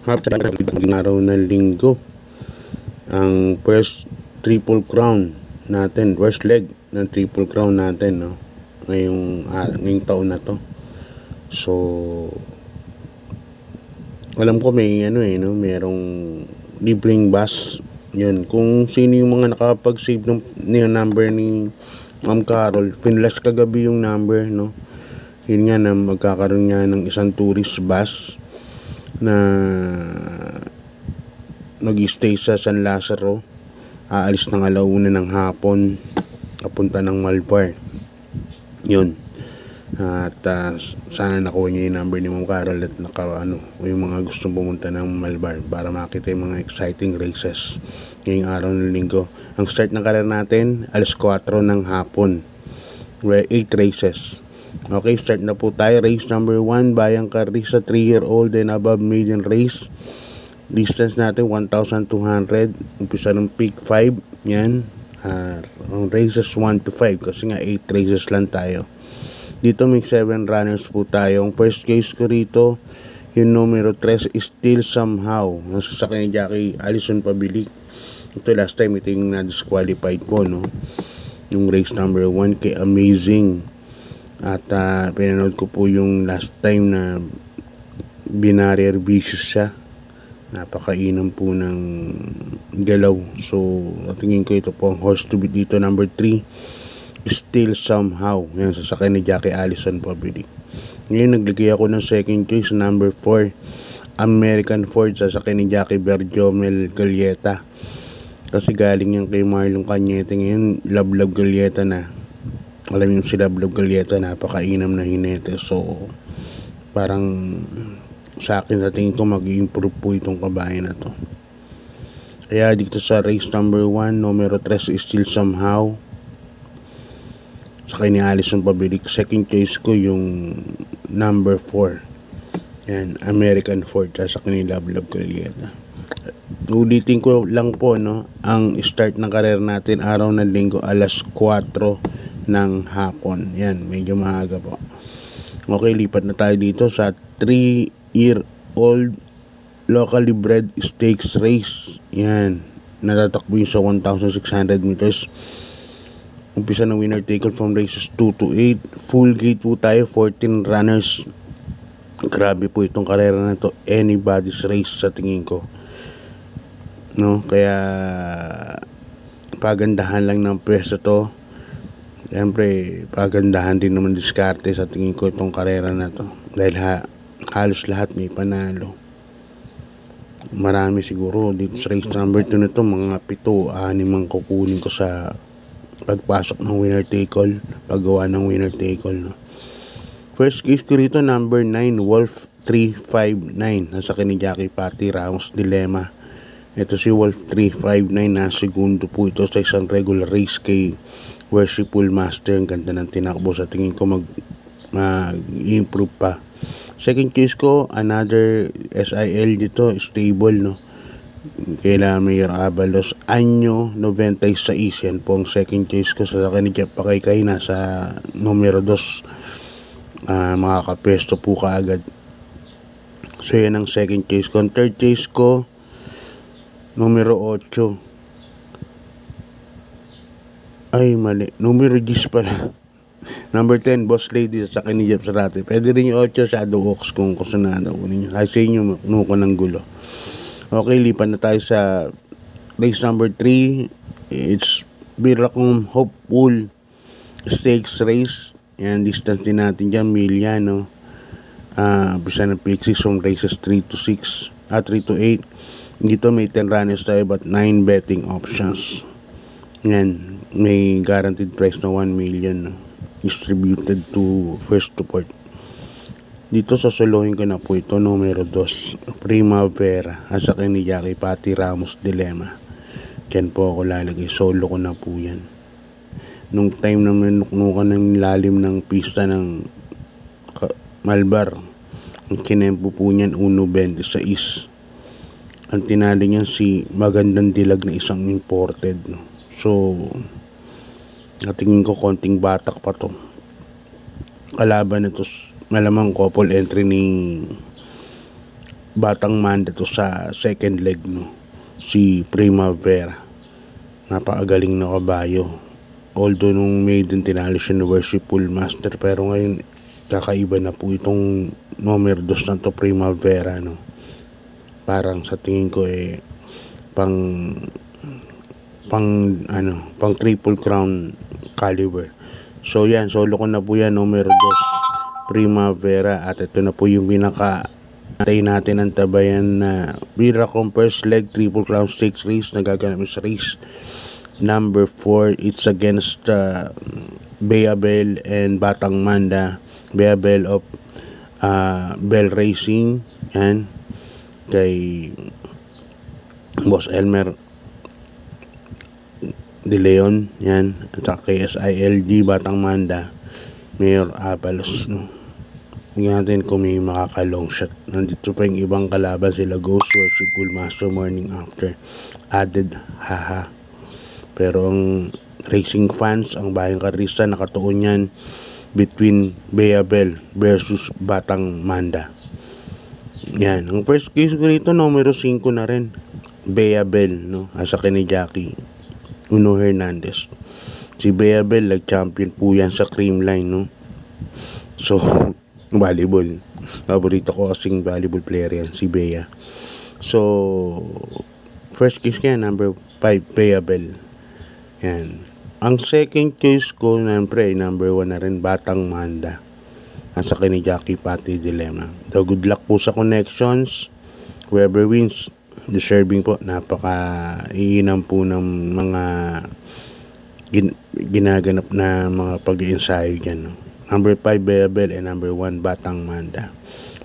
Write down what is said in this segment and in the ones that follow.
After araw ng linggo, ang first triple crown natin, first leg ng triple crown natin, no? Ngayong taon na to. So alam ko may no, merong libreng bus. Yun, kung sino yung mga nakapag-save ng number ni Ma'am Carol, pinlash kagabi yung number, no? Yun nga na magkakaroon nga ng isang tourist bus na nag-stay sa San Lazaro, aalis ng 1:00 ng hapon papunta ng Malvar. Yun. At sana nakuha niya yung number ni Ma'am Carol at yung mga gustong pumunta ng Malvar para makita yung mga exciting races ngayong araw ng linggo. Ang start ng karir natin 4:00 ng hapon, 8 races. Okay, start na po tayo. Race number 1, Bayang Carrisa, 3-year-old and above maiden race. Distance natin 1,200. Umpisa ng peak 5. Yan. Ang races 1 to 5 kasi nga 8 races lang tayo. Dito may 7 runners po tayo. Ang first case ko rito, yung numero 3, Still Somehow. Nasasakyan ni Jackie Alison Pabilik. Ito last time, ito yung na-disqualified po, no? Yung race number 1 kay Amazing. At pinanood ko po yung last time na binarier vicious siya. Napakainam po ng galaw. So tingin ko ito po ang horse to beat dito. Number 3, Still Somehow. Yan, sasakyan ni Jackie Alison Pabilik. Ngayon naglagay ako ng second choice, number 4, American Ford, sasakyan ni Jackie Berjomel Galieta. Kasi galing yan kay Marlon Cañete. Ngayon Love Galieta na. Alam yung si Love Galieta, napakainam na hinete. So parang sa akin sa tingin ko mag-i-improve po itong kabayan na to. Kaya dito sa race number 1, numero 3, Still Somehow, sa ni Alison Pabilik. Second choice ko yung number 4, yan, American Ford, sa ni Love Galieta. Ulitin ko lang po, no, ang start ng karir natin araw ng linggo 4:00 ng hapon. Yan, medyo maaga po. Okay, lipat na tayo dito sa 3-year-old locally bred stakes race. Yan, natatakbo yung sa 1,600 meters. Umpisa ng winner take all from races 2 to 8. Full gate po tayo, 14 runners. Grabe po itong karera na to, anybody's race sa tingin ko, no? Kaya pagandahan lang ng pwesto to. Siyempre, pagandahan din naman diskarte sa tingin ko itong karera na to. Dahil halos lahat may panalo. Marami siguro. Dito sa race number 2 na to, mga 7-6 ang kukunin ko sa pagpasok ng winner take all, paggawa ng winner take all, no? First case ko rito, number 9, Wolf 359. Nasa ni Jackie Pati Ramos Dilemma. Ito si Wolf 359 na segundo po ito sa isang regular race kay Worshipful Master. Ang ganda ng tinakbo, sa tingin ko mag-improve pa. Second case ko, another SIL dito, stable, no? Kaila Mayor Abalos, Anyo 96. Yan po ang second case ko. Sa ni Jeff Pakaykay, nasa numero 2. Makakapesto po kaagad. So yan ang second case ko. Ang third case ko, numero 8. Ay, mali. Numero 10 pala. Number 10, Boss Lady, sa ni Jeff Sarate. Pwede rin yung 8, Shadow Oaks, kung gusto na kunin nyo. Ay, sa inyo, nuko ng gulo. Okay, lipan na tayo sa race number 3. It's Biracom Hopeful Stakes Race. Yan, distance din natin dyan, milya, no? Bisa ng peak 6 from races 3 to 6, 3 to 8. Dito may 10 runners tayo, but 9 betting options. Yan, may guaranteed price na 1 million, no? Distributed to first to fourth. Dito sasuluhin ko na po ito, numero 2, Primavera, asa ni Jackie Pati Ramos Dilemma. Diyan po ako lalagay, solo ko na po yan. Nung time na manuknukan ng lalim ng pista ng Malvar, ang kinempo po niyan 1.26. Ang tinalo niyan si Magandang Dilag na isang imported, no? So natingin ko konting batak pa to. Kalaban na to, malamang couple entry ni Batang Manda to sa second leg, no, si Primavera. Napakagaling na kabayo. Although nung maiden tinalo siya ni Worshipful Master, pero ngayon kakaiba na po itong numero 2 na to, Primavera, no. Parang sa tingin ko pang triple crown caliber. So yan, solo ko na po yan, numero 2, Primavera. At ito na po yung antay natin ang tabayan na Viracom first leg triple crown stakes race na gaganap sa race number 4. It's against Beabel and Batang Manda. Beabel of Bell Racing, yan, kay Boss Elmer De Leon, yan, at kay SILD Batang Manda, Mayor Abalos, no. Tingnan natin kung may makaka-long shot. Nandito pa yung ibang kalaban, sila Ghost, Worshipful Master, Morning After, Added, Haha. Pero ang racing fans, ang bayang karista, nakatuon yan between Beabel versus Batang Manda. Yan, ang first case ko rito, numero 5 na rin, Beabel, no, asa ni Jackie Uno Hernandez. Si Beabel, nag-champion po yan sa Creamline, no. So, volleyball. Paborito ko kasing volleyball player yan, si Bea. So, first case kaya, number 5, Beabel. Yan. Ang second choice ko, siyempre, number 1 na rin, Batang Manda. Nasa ni Jackie Pati Dilemma. So, good luck po sa connections. Whoever wins, deserving po. Napaka-iinam po ng mga ginaganap na mga pag-iensayo dyan, no? Number 5, Beabel, and number 1, Batang Manda.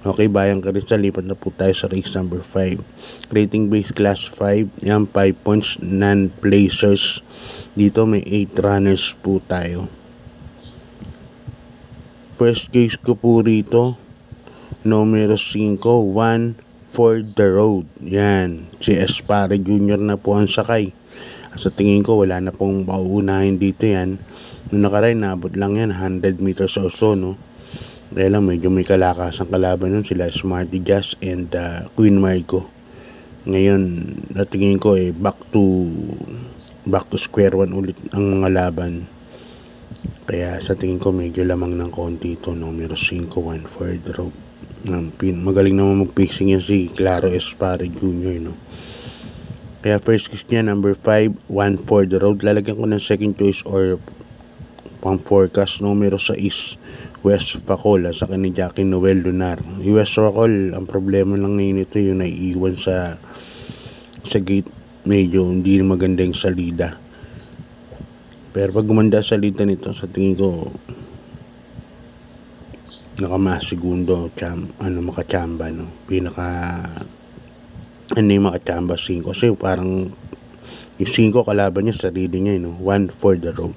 Okay, bayang karista, lipat na po tayo sa race number 5. Rating base class 5. Yan, 5 points, non-placers. Dito may 8 runners po tayo. First case ko po rito, numero 5, One for the Road. Yan, si Espare Jr. na po ang sakay. Sa tingin ko, wala na pong pauunahin dito yan. Noong nakaraan, nabot lang yan, 100 meters or so, no. Kaya lang, medyo may kalakas ang kalaban nun, sila Smarty Jazz and Queen Marco. Ngayon, natingin ko back to square one ulit ang mga laban. Kaya sa tingin ko, medyo lamang ng konti ito, numero 5, One for the Road. Magaling naman mag-fixing yan si Claro Espare Jr., no. Kaya first case niya, number 5, One for the Road. Lalagyan ko ng second choice or pang forecast, numero 6, West Facola, sa ni Jackie Noel Lunar. West Facol, ang problema lang ngayon ito, yung naiiwan sa gate, medyo hindi maganda yung salida. Pero pag gumanda salida nito, sa tingin ko nakamasigundo, makachamba, no. Yung makachamba 5, kasi parang yung 5 kalaban niya, sarili niya, no. One for the Road.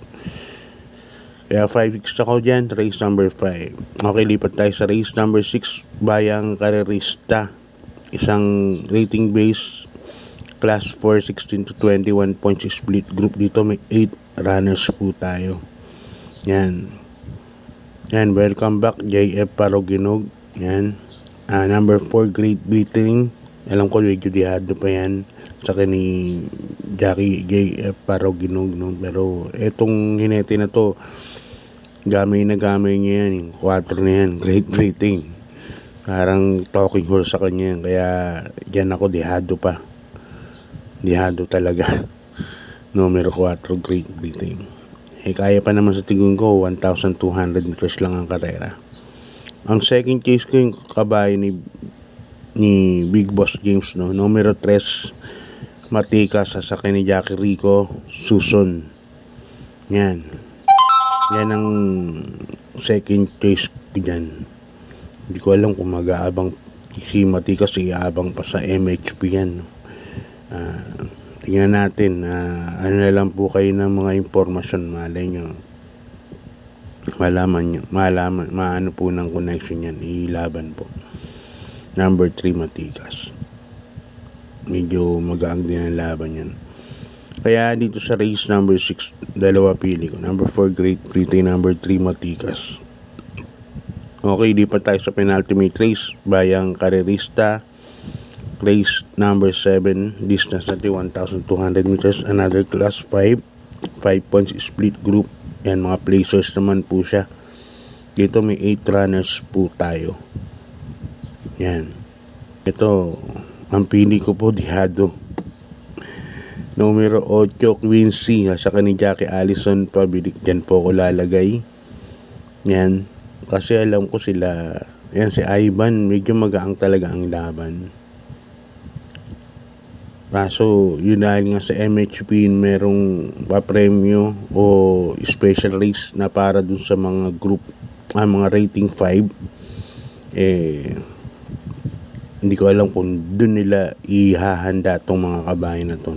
Kaya 5 ako dyan, race number 5. Okay, lipat tayo sa race number 6, Bayang Karerista. Isang rating base, class 4, 16 to 21 points split group. Dito may 8 runners po tayo. Yan. Yan, welcome back, JF Paroginog. Yan. Number 4, Great Beating. Alam ko, medyo dihado pa yan. Saka ni Jackie JF Paroginog, no? Pero etong hinete na to, gamay niya yan, yung 4 na yan, Great Beating. Parang talking horse sa kanya yan. Kaya dyan ako, dihado pa. Dihado talaga. Numero 4, Great Beating. Kaya pa naman sa tingin ko, 1,200 meters lang ang karera. Ang second case ko, yung kabayo ni Big Boss James, no? Numero 3, Matika, sasakay ni Jackie Rico, Suson. Yan. Yan ang second case ko dyan. Hindi ko alam kung mag-aabang si Matika, iaabang pa sa MHP yan, no? Tingnan natin, ano na lang po kayo ng mga impormasyon, malay nyo, maano po ng connection yan, ilaban po. Number 3, Matikas. Medyo magaang din ang laban yan. Kaya dito sa race number 6, dalawa pili ko. Number 4, Great Britain. Number 3, Matikas. Okay, lipat tayo sa penultimate race, Bayang Karerista. Race number 7, distance natin 1,200 meters. Another class 5, 5 points split group. Yan, mga placers naman po siya. Dito may 8 runners po tayo. Yan. Ito, ang pili ko po, Diado. Numero 8, Quincy. Saka ni Jackie Allison, pabilik. Dyan po ako lalagay. Yan. Kasi alam ko sila, yan si Ivan, medyo magaang talaga ang laban. Kaso, yun dahil nga sa MHP, merong pa-premyo o special race na para dun sa mga group, mga rating 5. Hindi ko alam kung dun nila ihahanda tong mga kabayan na to.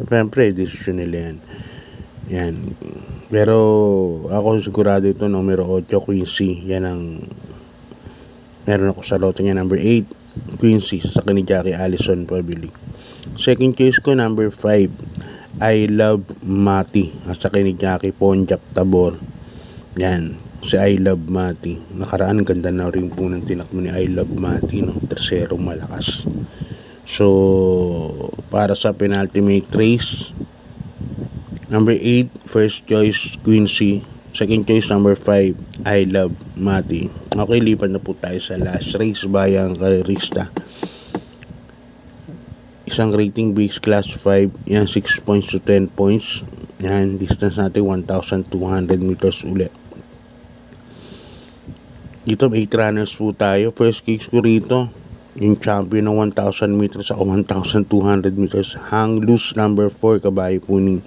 Siyempre, desisyon nila yan. Yan. Pero, ako sigurado ito, numero 8, Quincy. Yan ang meron ako sa lote niya. Number 8, Quincy. Sa ni Jackie Allison, pabili. Second choice ko, number 5, I Love Mati. Sa ni Jackie Ponjap Tabor. Yan. Si I Love Mati. Nakaraan, ganda na rin po ng tinakbo ni I Love Mati, no? Tercerong malakas. So, para sa penultimate race, number 8, first choice, Quincy. Second choice, number 5, I Love Mati. Okay, lipat na po tayo sa last race, bayang karerista. Isang rating base class 5, yan 6 points to 10 points. Yan, distance natin 1,200 meters ulit. Dito 8 runners po tayo. First case ko rito, yung champion ng 1,000 meters ako 1,200 meters. Hang loose number 4, kabayo po ni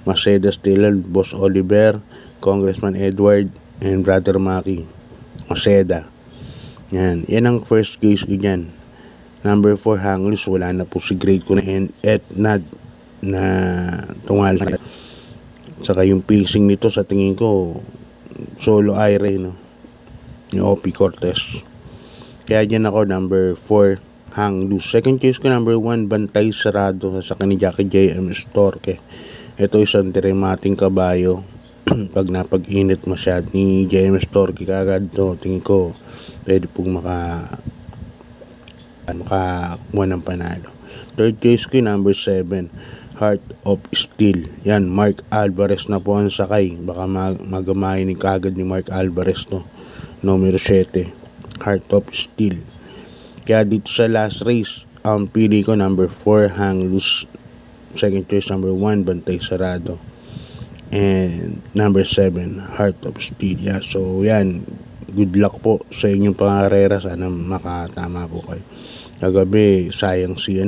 Mercedes Taylor, Boss Oliver, Congressman Edward, and Brother Maki Maceda. Yan ang first case ko dyan. Number 4, hang loose. Wala na po si grade ko na Etnad na tungal. Saka yung pacing nito sa tingin ko solo aire, no? Yung OP Cortez. Kaya dyan ako, number 4, hang loose. Second choice ko, number 1, Bantay Sarado. Sa ni Jackie JM Storke. Ito isang dramating kabayo. Pag napag-init masyad ni JM Storke, kagad to, tingin ko pwede pong makakuha ng panalo. Third choice ko, number 7, Heart of Steel. Yan, Mark Alvarez na po ang sakay. Baka magamahin ni kagad ni Mark Alvarez to. Numero 7, Heart of Steel. Kaya dito sa last race, ang pili ko, number 4, hang loose. Second choice, number 1, Bantay Sarado. And number 7, Heart of Steel. Yeah, so yan, good luck po sa inyong pangarera. Sana makatama po kayo. Kagabi, sayang si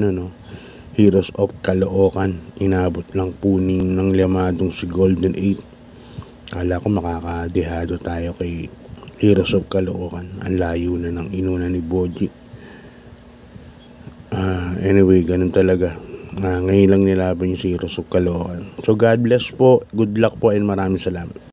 Heroes of Caloocan. Inabot lang puning ng limadong si Golden 8. Kala ko makakadehado tayo kay Heroes of Caloocan. Ang layo na ng inuna ni Boji. Anyway, ganun talaga. Ngayon lang nilaban yung si Heroes of Caloocan. So God bless po, good luck po, and maraming salamat.